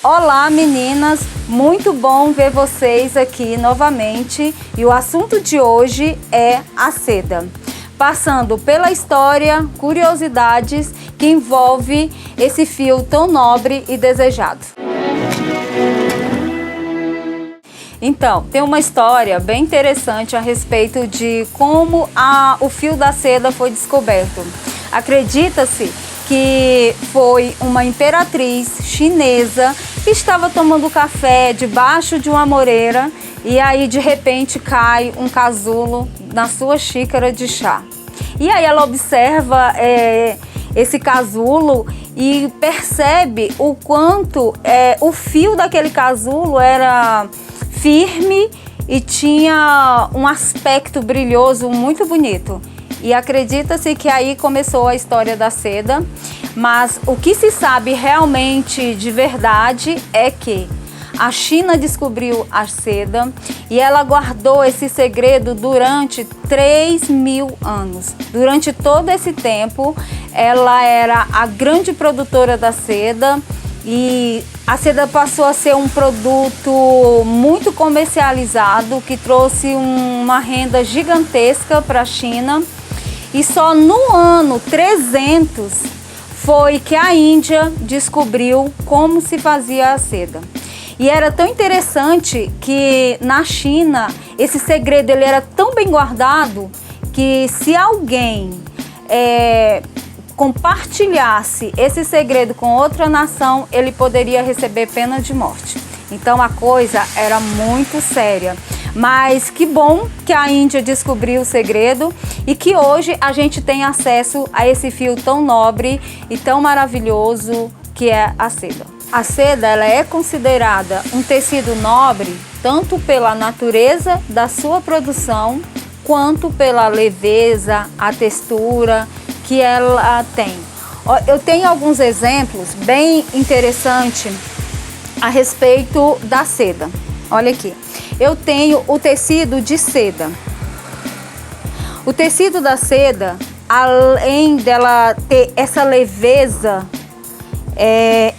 Olá meninas, muito bom ver vocês aqui novamente e o assunto de hoje é a seda. Passando pela história, curiosidades que envolve esse fio tão nobre e desejado. Então, tem uma história bem interessante a respeito de como o fio da seda foi descoberto. Acredita-se que foi uma imperatriz chinesa que estava tomando café debaixo de uma amoreira e aí de repente cai um casulo na sua xícara de chá. E aí ela observa esse casulo e percebe o quanto o fio daquele casulo era firme e tinha um aspecto brilhoso muito bonito. E acredita-se que aí começou a história da seda, mas o que se sabe realmente de verdade é que a China descobriu a seda e ela guardou esse segredo durante 3.000 anos. Durante todo esse tempo, ela era a grande produtora da seda e a seda passou a ser um produto muito comercializado que trouxe uma renda gigantesca para a China. E só no ano 300 foi que a Índia descobriu como se fazia a seda. E era tão interessante que na China esse segredo ele era tão bem guardado que se alguém compartilhasse esse segredo com outra nação, ele poderia receber pena de morte. Então a coisa era muito séria. Mas que bom que a Índia descobriu o segredo e que hoje a gente tem acesso a esse fio tão nobre e tão maravilhoso que é a seda. A seda ela é considerada um tecido nobre tanto pela natureza da sua produção quanto pela leveza, a textura que ela tem. Eu tenho alguns exemplos bem interessantes a respeito da seda. Olha aqui. Eu tenho o tecido de seda. O tecido da seda, além dela ter essa leveza,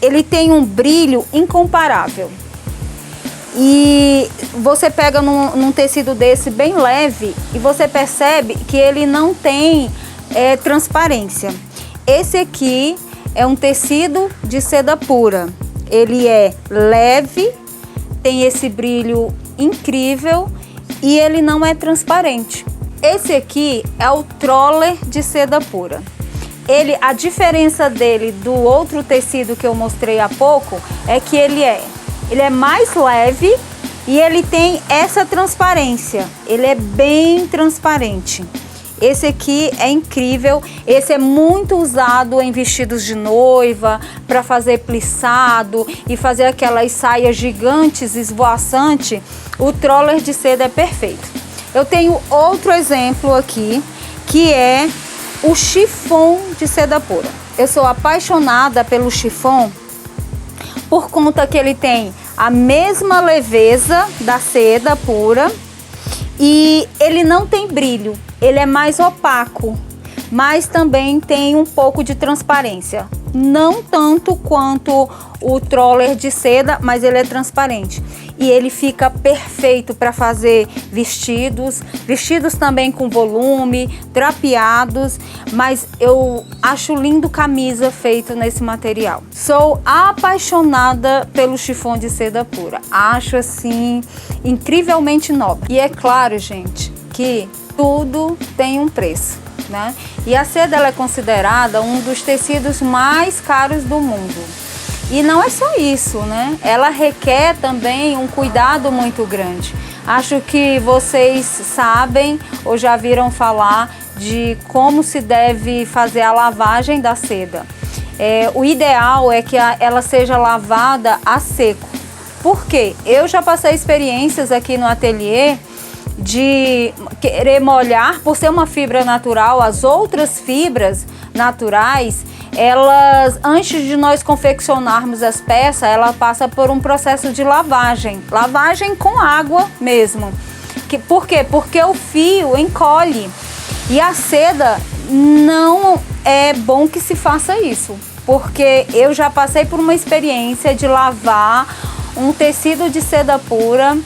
ele tem um brilho incomparável. E você pega num tecido desse bem leve e você percebe que ele não tem transparência. Esse aqui é um tecido de seda pura. Ele é leve, tem esse brilho incrível e ele não é transparente. Esse aqui é o troller de seda pura. A diferença dele do outro tecido que eu mostrei há pouco é que ele é mais leve e ele tem essa transparência. Ele é bem transparente. Esse aqui é incrível, esse é muito usado em vestidos de noiva, para fazer plissado e fazer aquelas saias gigantes, esvoaçantes. O troller de seda é perfeito. Eu tenho outro exemplo aqui, que é o chiffon de seda pura. Eu sou apaixonada pelo chiffon por conta que ele tem a mesma leveza da seda pura e ele não tem brilho. Ele é mais opaco, mas também tem um pouco de transparência. Não tanto quanto o troller de seda, mas ele é transparente. E ele fica perfeito para fazer vestidos também com volume, drapeados, mas eu acho lindo camisa feito nesse material. Sou apaixonada pelo chiffon de seda pura. Acho assim incrivelmente nobre. E é claro, gente, que tudo tem um preço, né? E a seda ela é considerada um dos tecidos mais caros do mundo. E não é só isso, né? Ela requer também um cuidado muito grande. Acho que vocês sabem ou já viram falar de como se deve fazer a lavagem da seda. O ideal é que ela seja lavada a seco. Por quê? Eu já passei experiências aqui no ateliê de querer molhar, por ser uma fibra natural, as outras fibras naturais, elas, antes de nós confeccionarmos as peças, ela passa por um processo de lavagem com água mesmo. Por quê? Porque o fio encolhe e a seda não é bom que se faça isso. porque eu já passei por uma experiência de lavar um tecido de seda pura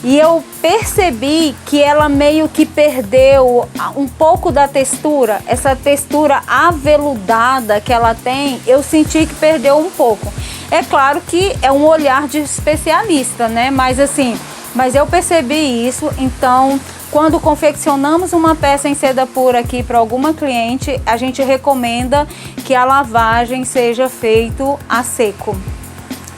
e eu percebi que ela meio que perdeu um pouco da textura, essa textura aveludada que ela tem, eu senti que perdeu um pouco. É claro que é um olhar de especialista, né? Mas eu percebi isso, então quando confeccionamos uma peça em seda pura aqui para alguma cliente, a gente recomenda que a lavagem seja feita a seco,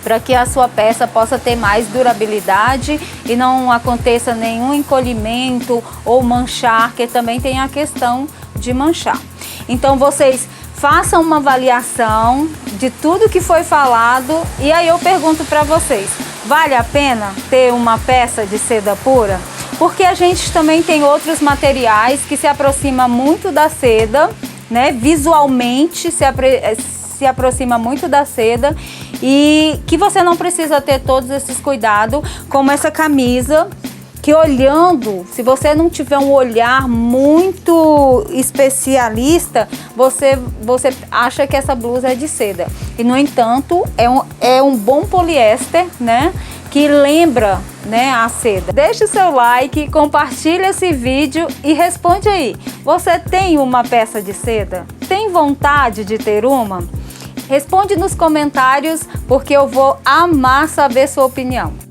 para que a sua peça possa ter mais durabilidade e não aconteça nenhum encolhimento ou manchar, que também tem a questão de manchar. Então vocês façam uma avaliação de tudo que foi falado e aí eu pergunto para vocês, vale a pena ter uma peça de seda pura? Porque a gente também tem outros materiais que se aproximam muito da seda, né? Visualmente se aproxima muito da seda e que você não precisa ter todos esses cuidados, como essa camisa, que olhando, se você não tiver um olhar muito especialista, você acha que essa blusa é de seda. E no entanto, é um bom poliéster, né? Que lembra, né, a seda. Deixe o seu like, compartilhe esse vídeo e responde aí. Você tem uma peça de seda? Tem vontade de ter uma? Responde nos comentários, porque eu vou amar saber sua opinião.